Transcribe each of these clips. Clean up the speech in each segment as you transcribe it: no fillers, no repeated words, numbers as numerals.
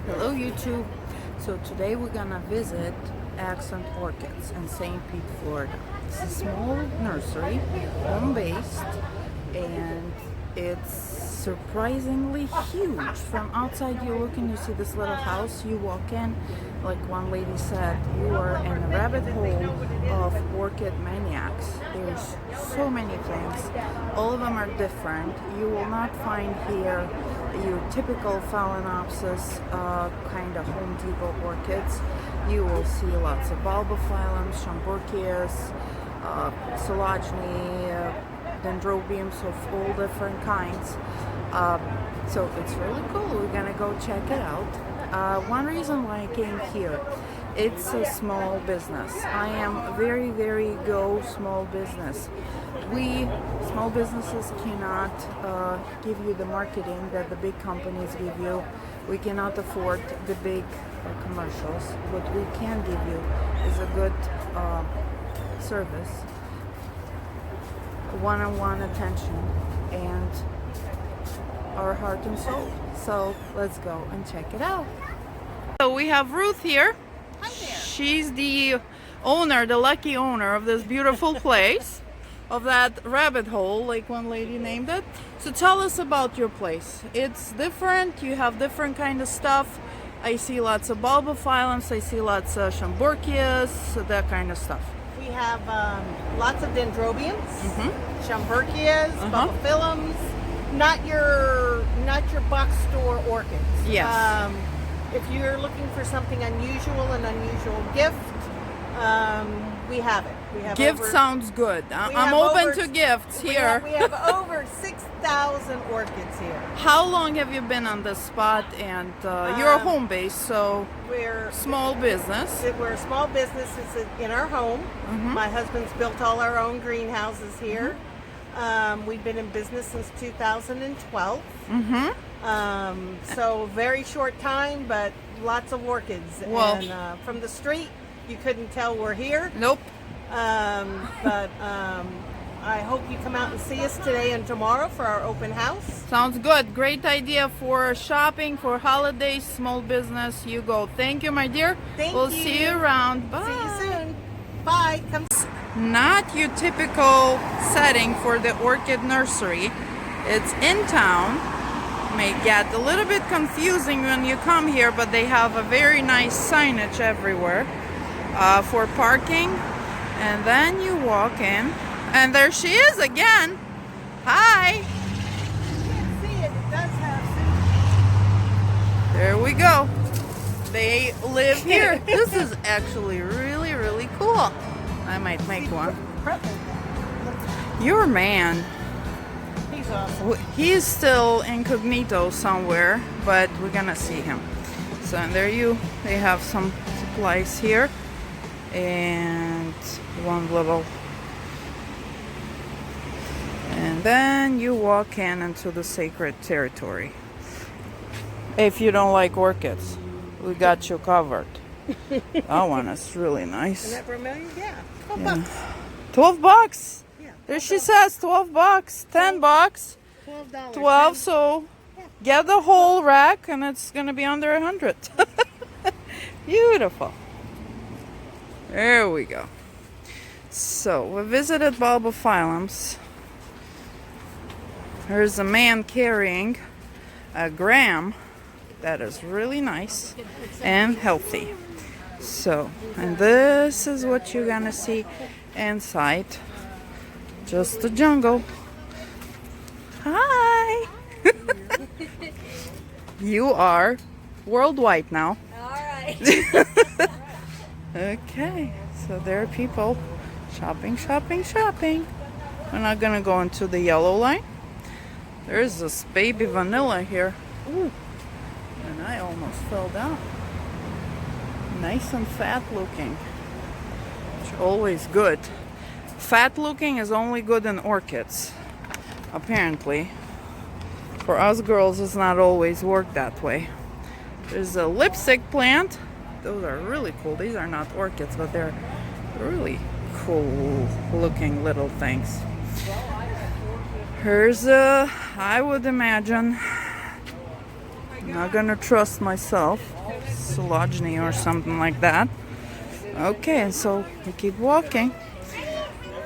Hello YouTube. So today we're gonna visit Accent Orchids in St. Pete, Florida. It's a small nursery, home-based, and it's surprisingly huge. From outside you look and you see this little house, you walk in, like one lady said, you are in a rabbit hole of orchid maniacs. There's so many things. All of them are different. You will not find here your typical Phalaenopsis kind of Home Depot orchids. You will see lots of Bulbophyllums, schomburgkias, coelogyne, Dendrobiums of all different kinds. So it's really cool. We're gonna go check it out. One reason why I came here, it's a small business. I am very go small business. We small businesses cannot give you the marketing that the big companies give you. We cannot afford the big commercials. What we can give you is a good service, one-on-one attention, and our heart and soul. So let's go and check it out. So we have Ruth here. Hi there. She's the owner, the lucky owner of this beautiful place, of that rabbit hole, like one lady named it. So tell us about your place. It's different. You have different kind of stuff. I see lots of Bulbophyllums. I see lots of schomburgkias, that kind of stuff. We have lots of Dendrobiums, schomburgkias, Bulbophyllums. Not your box store orchids. Yes. If you're looking for something unusual, an unusual gift, we have it. We have Gift sounds good. I'm open to gifts here. We have over 6,000 orchids here. How long have you been on this spot? And you're home based, so We're small business. We're a small business. It's in our home. My husband's built all our own greenhouses here. We've been in business since 2012. So very short time, but lots of orchids. Well, and from the street, you couldn't tell we're here. Nope. But I hope you come out and see us today and tomorrow for our open house. Sounds good. Great idea for shopping, for holidays, small business. You go. Thank you, my dear. We'll see you around. Bye. See you soon. Bye. Come. Not your typical setting for the orchid nursery. It's in town. May get a little bit confusing when you come here, but they have a very nice signage everywhere for parking. And then you walk in, and there she is again. Hi. You can't see it. It does have. There we go. They live here. This is actually really cool. I might make one. Your man. He's awesome. He's still incognito somewhere, but we're gonna see him. So and they have some supplies here, and one little, and then you walk into the sacred territory. If you don't like orchids, we got you covered. That one is really nice. Isn't that vermilion? Yeah. 12 bucks. 12 bucks. Yeah. There she says 12 bucks, 10 bucks. $12. 12, so get the whole rack and it's gonna be under 100. Beautiful. There we go. So we visited Bulbophyllums. There's a man carrying a gram that is really nice and healthy. So, and this is what you're gonna see inside. Just the jungle. Hi. You are worldwide now. All right. Okay, so there are people shopping. We're not gonna go into the yellow line. There's this baby vanilla here. Ooh, and I almost fell down. Nice and fat looking. It's always good. Fat looking is only good in orchids. Apparently. For us girls, it's not always work that way. There's a lipstick plant. Those are really cool. These are not orchids, but they're really cool looking little things. Here's I would imagine I'm not gonna trust myself. Coelogyne or something like that. Okay, so we keep walking.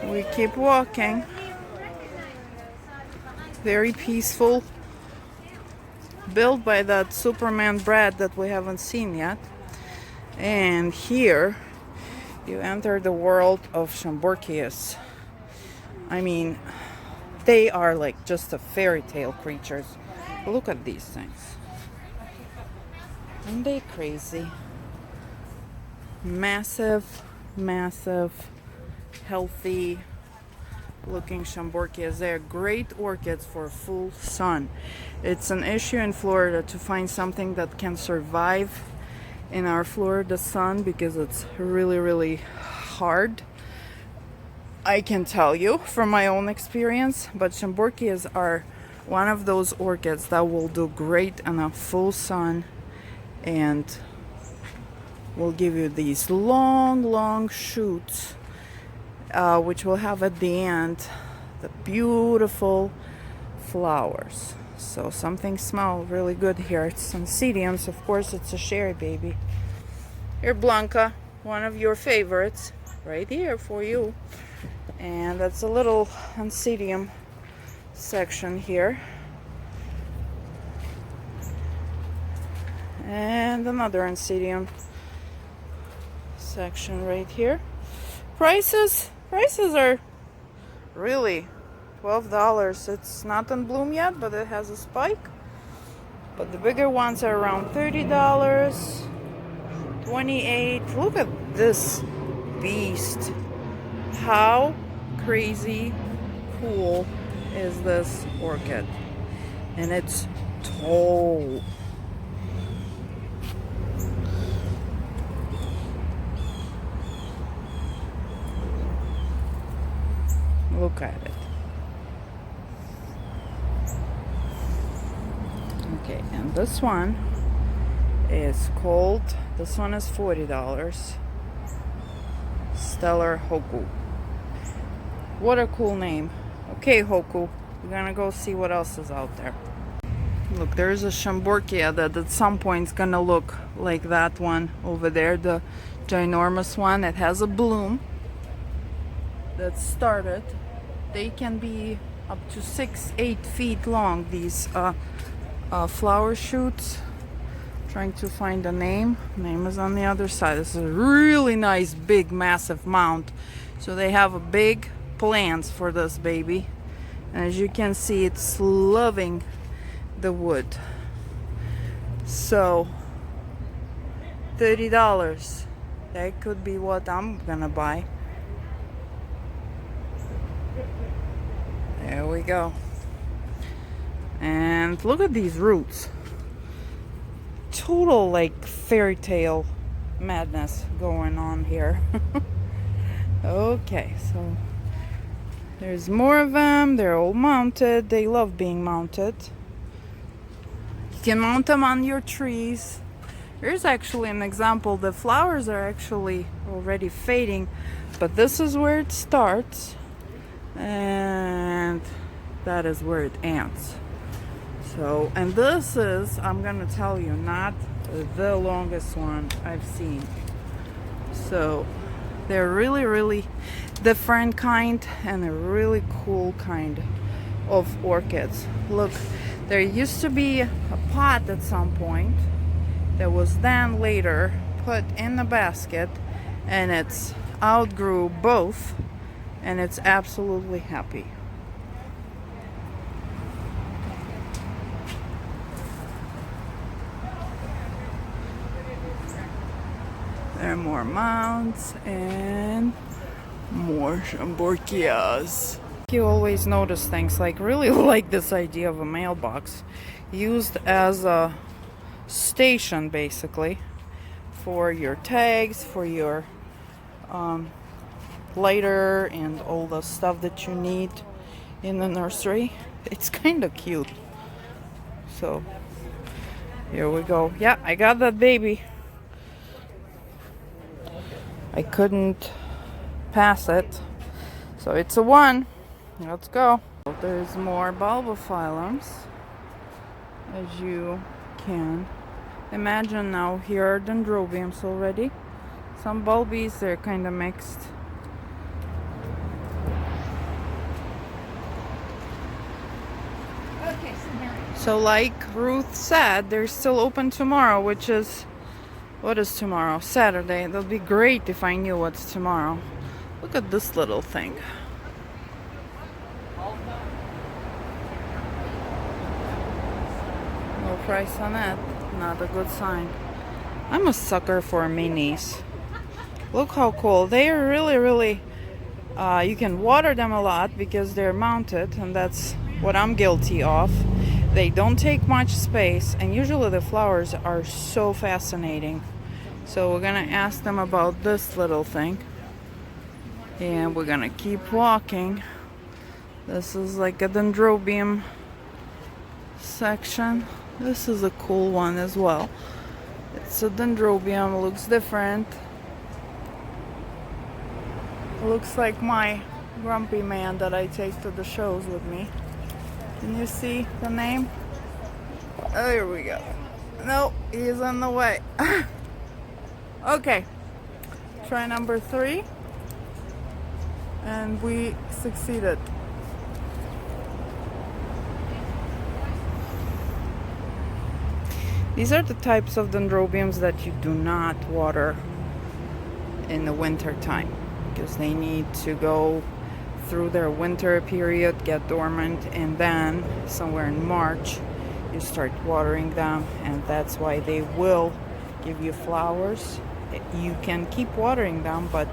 We keep walking. Very peaceful. Built by that Superman Brad that we haven't seen yet. And here you enter the world of schomburgkias. I mean, they are like just a fairy tale creatures. Look at these things. Aren't they crazy? Massive, massive, healthy looking schomburgkias. They're great orchids for full sun. It's an issue in Florida to find something that can survive in our Florida sun because it's really, really hard. I can tell you from my own experience, but schomburgkias are one of those orchids that will do great in a full sun and will give you these long shoots, which will have at the end the beautiful flowers. So something smells really good here. It's Oncidiums, of course. It's a cherry baby. Here, Blanca, one of your favorites, right here for you. And that's a little Oncidium section here. And another Oncidium section right here. Prices are really $12. It's not in bloom yet, but it has a spike. But the bigger ones are around $30, $28. Look at this beast. How crazy cool is this orchid? And it's tall. Look at it. Okay, and this one is called, this one is $40. Stellar Hoku. What a cool name. Okay, Hoku, we're gonna go see what else is out there. Look, there's a schomburgkia that at some point is gonna look like that one over there, the ginormous one. It has a bloom that started. They can be up to 6-8 feet long, these flower shoots. Trying to find a name. Name is on the other side. This is a really nice, big, massive mount. So they have a big plans for this baby. And as you can see, it's loving the wood. So $30. That could be what I'm gonna buy. There we go. And look at these roots. Total like fairy tale madness going on here. Okay, so there's more of them. They're all mounted. They love being mounted. You can mount them on your trees. Here's actually an example. The flowers are actually already fading, but this is where it starts. And that is where it ends. So, and this is, I'm gonna tell you, not the longest one I've seen. So they're really, really different kind and a really cool kind of orchids. Look, there used to be a pot at some point that was then later put in a basket, and it's outgrew both, and it's absolutely happy. There are more mounts and more schomburgkias. You always notice things like, really like this idea of a mailbox used as a station basically for your tags, for your lighter and all the stuff that you need in the nursery. It's kind of cute. So here we go. Yeah, I got that baby. I couldn't pass it, so it's a 1. Let's go. There's more Bulbophyllums, as you can. Imagine now, here are dendrobiums already. Some bulbies, they're kind of mixed. So like Ruth said, they're still open tomorrow, which is, what is tomorrow? Saturday. That'll be great if I knew what's tomorrow. Look at this little thing. No price on it. Not a good sign. I'm a sucker for minis. Look how cool. They are really, you can water them a lot because they're mounted, and that's what I'm guilty of. They don't take much space, and usually the flowers are so fascinating. So we're gonna ask them about this little thing, and we're gonna keep walking. This is like a dendrobium section. This is a cool one as well. It's a dendrobium, looks different. Looks like my grumpy man that I take to the shows with me. Can you see the name? Oh, there we go. No, he's on the way. Okay, try number 3. And we succeeded. These are the types of dendrobiums that you do not water in the winter time, because they need to go through their winter period, get dormant, and then somewhere in March you start watering them, and that's why they will give you flowers. You can keep watering them, but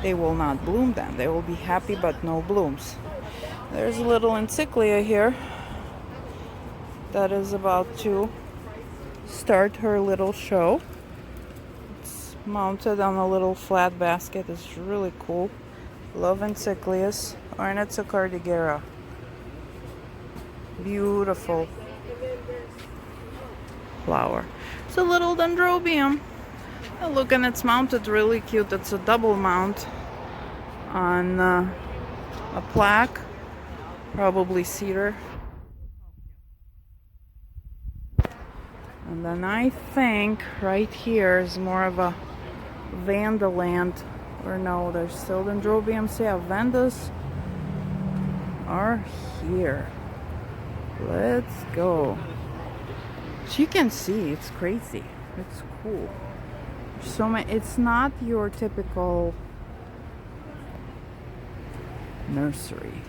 they will not bloom then. They will be happy but no blooms. There's a little encyclia here that is about to start her little show. It's mounted on a little flat basket. It's really cool. Love encyclias. Ornithocardigera. Beautiful flower. It's a little dendrobium. Oh, look, and it's mounted really cute. It's a double mount on a plaque, probably cedar. And then I think right here is more of a Vanda land. Or no, there's still dendrobiums. Yeah, Vandas are here. Let's go. As you can see, it's crazy. It's cool. So many. It's not your typical nursery.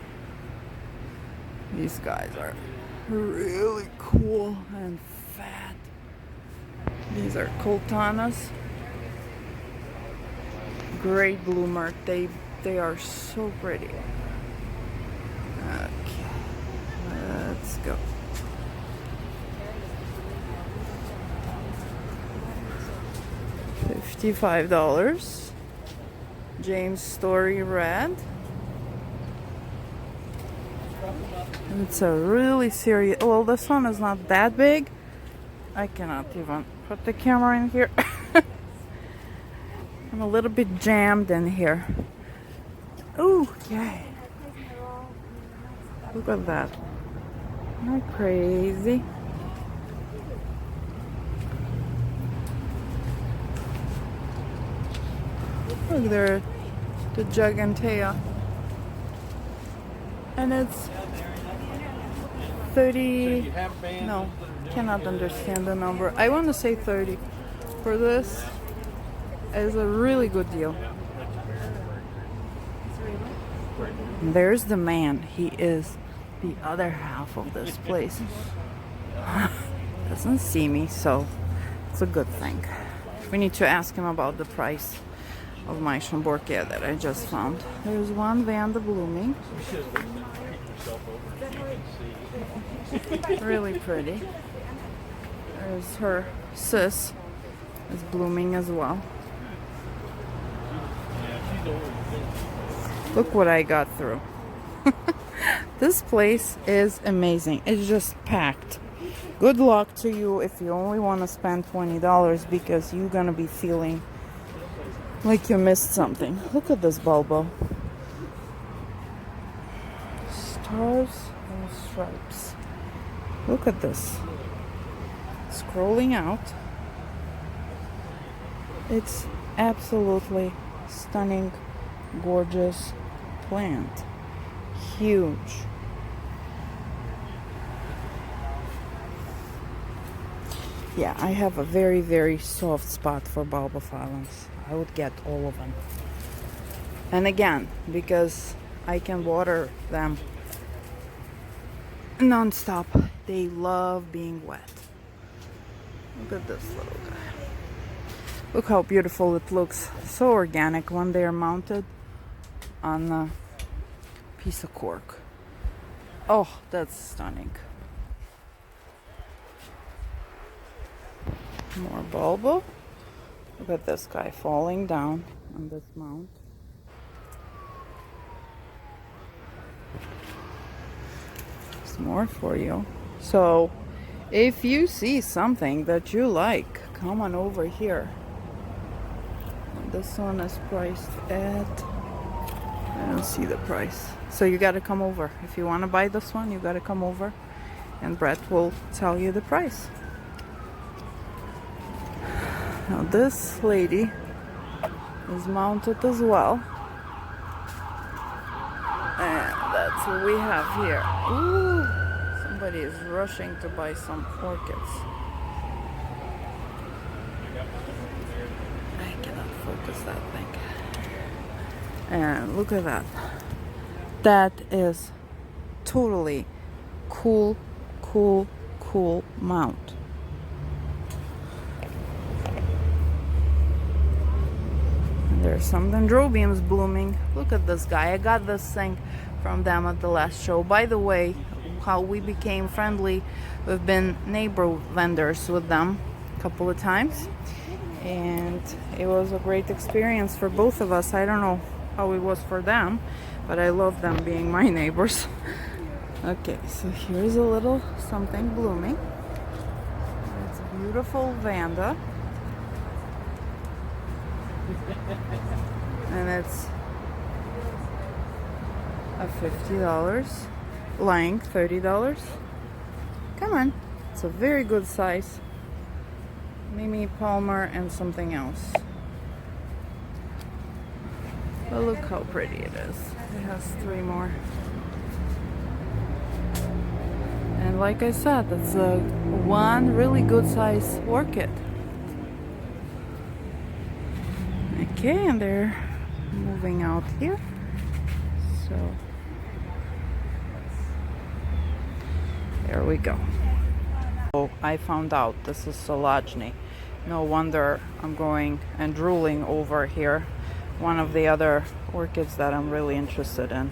These guys are really cool and fat. These are coltanas. Great bloomer. They are so pretty. Okay, let's go. $55. James Story Red. And it's a really serious. Well, this one is not that big. I cannot even put the camera in here. I'm a little bit jammed in here. Ooh, yay. Look at that. Isn't that crazy? Look there, the Gigantea. And it's 30. No, cannot understand the number. I want to say 30 for this. Is a really good deal. There's the man. He is the other half of this place. Doesn't see me, so it's a good thing. We need to ask him about the price of my schomburgkia that I just found. There's one Vanda blooming. Really pretty. There's her sis is blooming as well. Look what I got through. This place is amazing. It's just packed. Good luck to you if you only want to spend $20, because you're gonna be feeling like you missed something. Look at this bulbo. Stars and stripes. Look at this. It's rolling out. It's absolutely stunning, gorgeous plant. Huge. Yeah, I have a very, very soft spot for bulbophyllums. I would get all of them. And again, because I can water them non-stop, they love being wet. Look at this little guy. Look how beautiful it looks. So organic when they are mounted on a piece of cork. Oh, that's stunning. More bulbo. Look at this guy falling down on this mount. There's more for you. So, if you see something that you like, come on over here. And this one is priced at, I don't see the price. So you gotta come over. If you wanna buy this one, you gotta come over and Brett will tell you the price. Now this lady is mounted as well. And that's what we have here. Ooh, somebody is rushing to buy some orchids. I cannot focus that thing. And look at that. That is totally cool mount. There's some Dendrobiums blooming. Look at this guy. I got this thing from them at the last show. By the way, how we became friendly, we've been neighbor vendors with them a couple of times. And it was a great experience for both of us. I don't know how it was for them, but I love them being my neighbors. Okay, so here's a little something blooming. It's a beautiful Vanda. And it's a $50, length $30. Come on, it's a very good size. Mimi Palmer and something else. But look how pretty it is. It has 3 more. And like I said, it's a one really good size orchid. Okay, and they're moving out here. So there we go. Oh, I found out this is coelogyne. No wonder I'm going and drooling over here. One of the other orchids that I'm really interested in.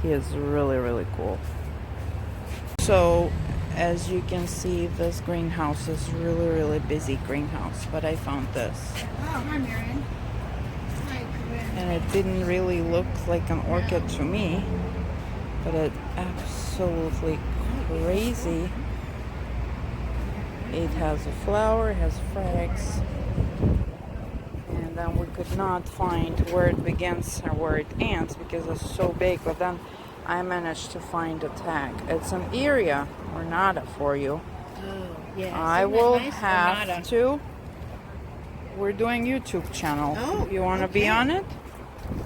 He is really cool. So as you can see, this greenhouse is really busy greenhouse, but I found this. Oh, hi, Marion. Hi, Corinne. And it didn't really look like an orchid to me, but it absolutely crazy. It has a flower, it has frags, and then we could not find where it begins or where it ends because it's so big, but then I managed to find a tag. It's an area or nada for you. Oh, yeah. I will have to. We're doing YouTube channel. Oh, you want to be okay. on it?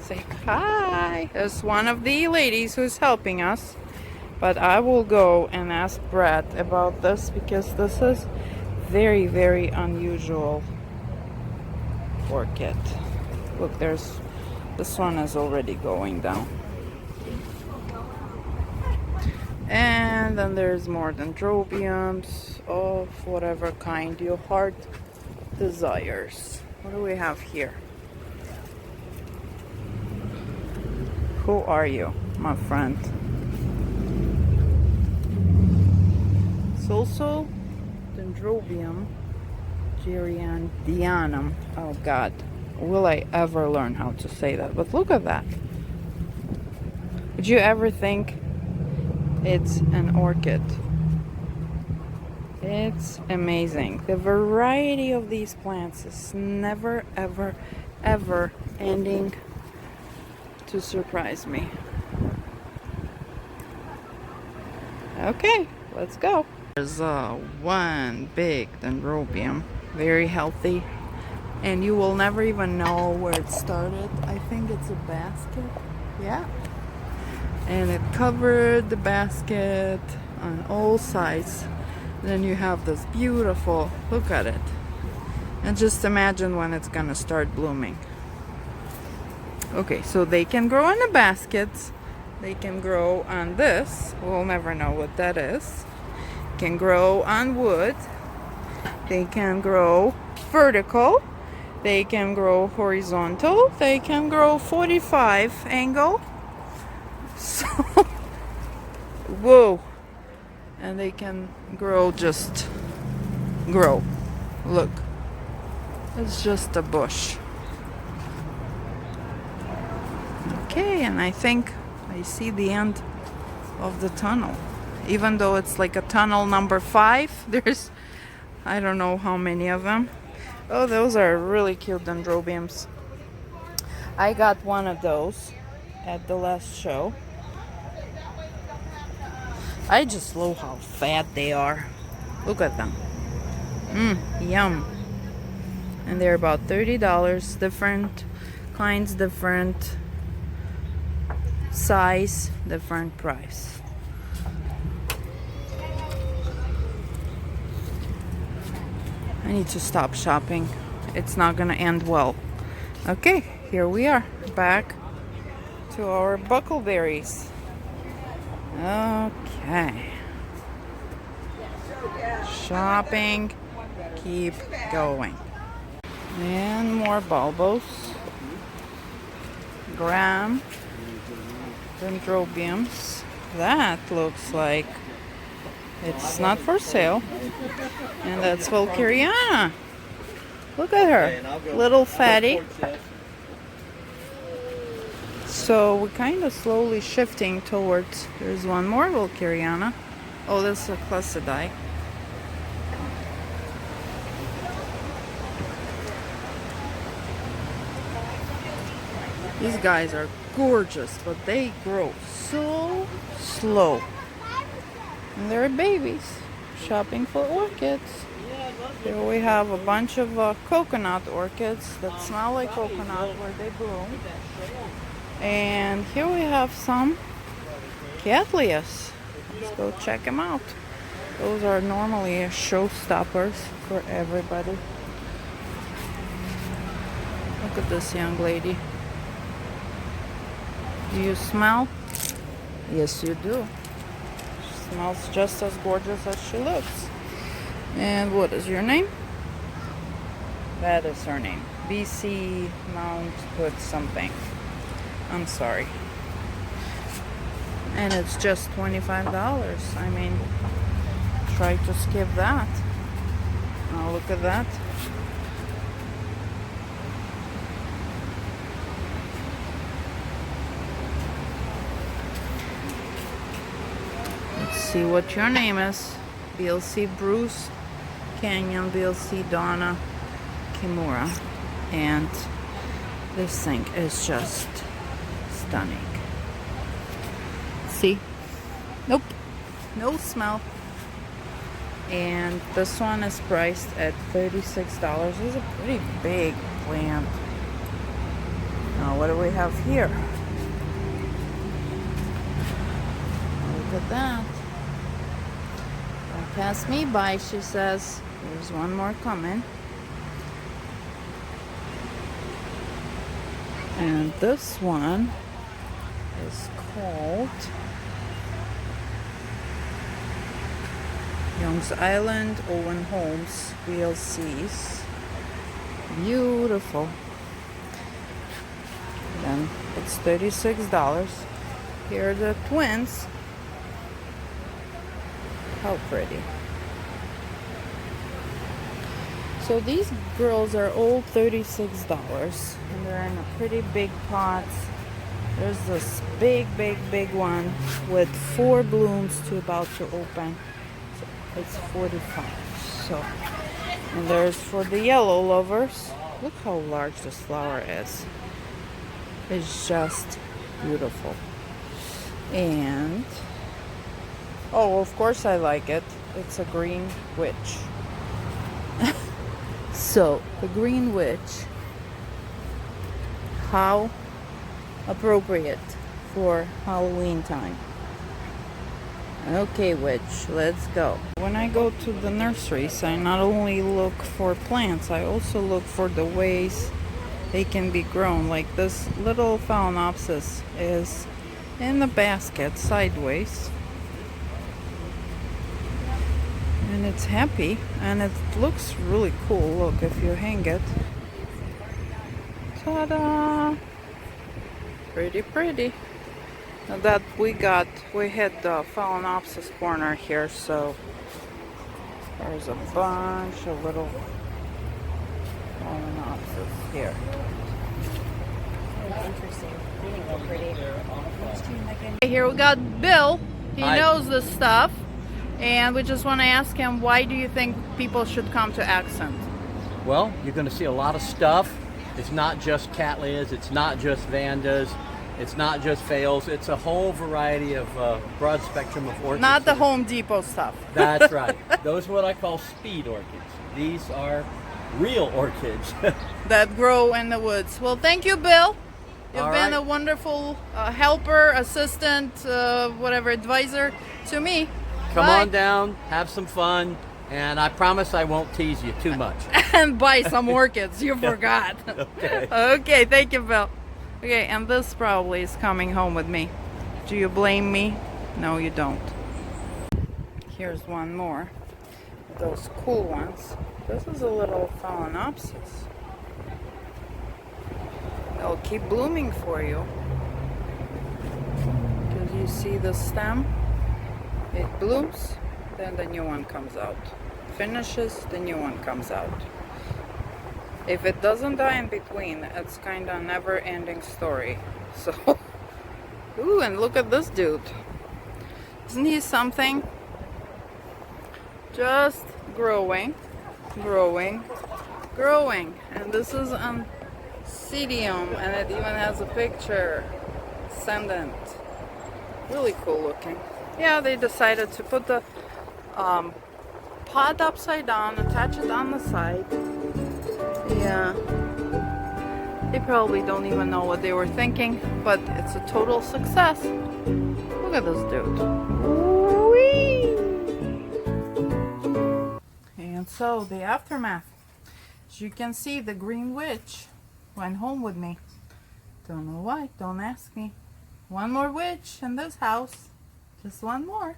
Say hi. It's one of the ladies who's helping us. But I will go and ask Brett about this because this is very unusual orchid. Look, this one is already going down. And then there's more Dendrobiums of whatever kind your heart desires. What do we have here? Who are you, my friend? It's also Dendrobium geranianum. Oh God, will I ever learn how to say that? But look at that. Would you ever think it's an orchid? It's amazing. The variety of these plants is never ever ending to surprise me. Okay, let's go. There's one big Dendrobium, very healthy, and you will never even know where it started. I think it's a basket, yeah. And it covered the basket on all sides. Then you have this beautiful, look at it. And just imagine when it's gonna start blooming. Okay, so they can grow in the baskets. They can grow on this. We'll never know what that is. Can grow on wood. They can grow vertical. They can grow horizontal. They can grow 45 angle. So, whoa. And they can grow, just grow. Look, it's just a bush. Okay, and I think I see the end of the tunnel. Even though it's like a tunnel number 5, there's, I don't know how many of them. Oh, those are really cute Dendrobiums. I got one of those at the last show. I just love how fat they are. Look at them. Yum. And they're about $30. Different kinds, different size, different price. I need to stop shopping. It's not gonna end well. Okay, here we are, back to our buckleberries. Okay. Shopping, keep going. And more bulbos. Gram. Dendrobiums. That looks like it's not for sale. And that's Valkyriana. Look at her. Little fatty. So we're kind of slowly shifting towards, there's one more Valkyriana. Oh, this is a Classidae. These guys are gorgeous, but they grow so slow. And they're babies. Shopping for orchids. Here we have a bunch of coconut orchids that smell like coconut where they bloom. And here we have some Cattleya's. Let's go check them out. Those are normally showstoppers for everybody. Look at this young lady. Do you smell? Yes, you do. She smells just as gorgeous as she looks. And what is your name? That is her name. BC Mount Hood something. I'm sorry. And it's just $25. I mean, try to skip that. Oh, look at that. Let's see what your name is. BLC Bruce, Canyon, BLC Donna, Kimura. And this thing is just stunning. See? Nope. No smell. And this one is priced at $36. This is a pretty big plant. Now, what do we have here? Look at that. Don't pass me by, she says. There's one more coming. And this one is called Young's Island, Owen Holmes, VLCs. Beautiful. Then it's $36. Here are the twins. How pretty. So these girls are all $36 and they're in a pretty big pots. There's this big one with 4 blooms about to open. So it's $45. So, and there's for the yellow lovers. Look how large this flower is. It's just beautiful. And oh, of course I like it. it's a green witch. So, the green witch, how appropriate for Halloween time. Okay, witch, let's go. When I go to the nurseries, I not only look for plants, I also look for the ways they can be grown. Like this little Phalaenopsis is in the basket sideways. And it's happy, and it looks really cool. Look, if you hang it. Ta-da! Pretty, pretty. That we hit the Phalaenopsis corner here, so there's a bunch of little Phalaenopsis here. Interesting. They think they're pretty. Here we got Bill. He Hi. knows this stuff, and we just want to ask him, why do you think people should come to Accent? Well, you're going to see a lot of stuff. It's not just Cattleyas, it's not just Vandas, it's not just Phales. It's a whole variety of broad spectrum of orchids. Not the Home Depot stuff. That's right. Those are what I call speed orchids. These are real orchids. That grow in the woods. Well, thank you, Bill. You've All been right. a wonderful helper, assistant, whatever, advisor to me. Come Bye. on down, have some fun, and I promise I won't tease you too much. And buy some orchids. You forgot. Okay. Okay, thank you, Bill. Okay, and this probably is coming home with me. Do you blame me? No, you don't. Here's one more. Those cool ones. This is a little Phalaenopsis. They'll keep blooming for you. Because you see the stem? It blooms, then the new one comes out. Finishes, the new one comes out. If it doesn't die in between, it's kind of a never-ending story. So, ooh, and look at this dude. Isn't he something? Just growing, growing, growing. And this is an Cedium, and it even has a picture. Ascendant. Really cool looking. Yeah, they decided to put the pot upside down, attach it on the side. Yeah. They probably don't even know what they were thinking, but it's a total success. Look at this dude. Whee! And so, the aftermath. As you can see, the green witch went home with me. Don't know why, don't ask me. One more witch in this house. Just one more.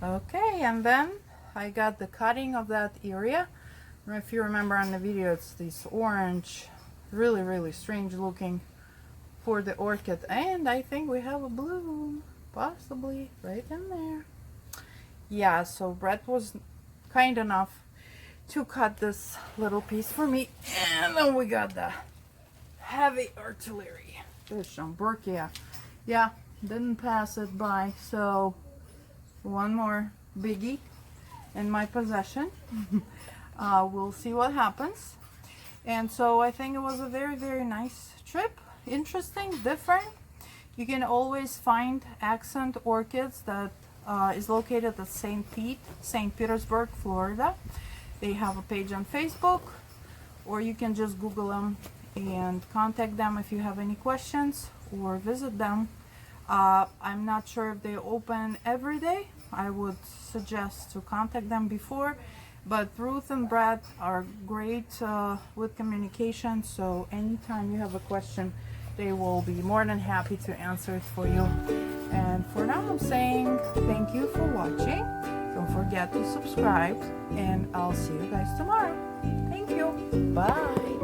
Okay, and then I got the cutting of that area. If you remember on the video, it's this orange, really strange looking for the orchid. And I think we have a bloom, possibly right in there. Yeah, so Brett was kind enough to cut this little piece for me. And then we got the heavy artillery, the schomburgkia. Yeah, didn't pass it by, so one more biggie in my possession. We'll see what happens. And so I think it was a very nice trip. Interesting, different. You can always find Accent Orchids that is located at St. Petersburg, Florida. They have a page on Facebook, or you can just Google them and contact them if you have any questions, or visit them. I'm not sure if they open every day. I would suggest to contact them before, but Ruth and Brad are great with communication, so anytime you have a question, they will be more than happy to answer it for you. And for now, I'm saying thank you for watching. Don't forget to subscribe, and I'll see you guys tomorrow. Thank you. Bye.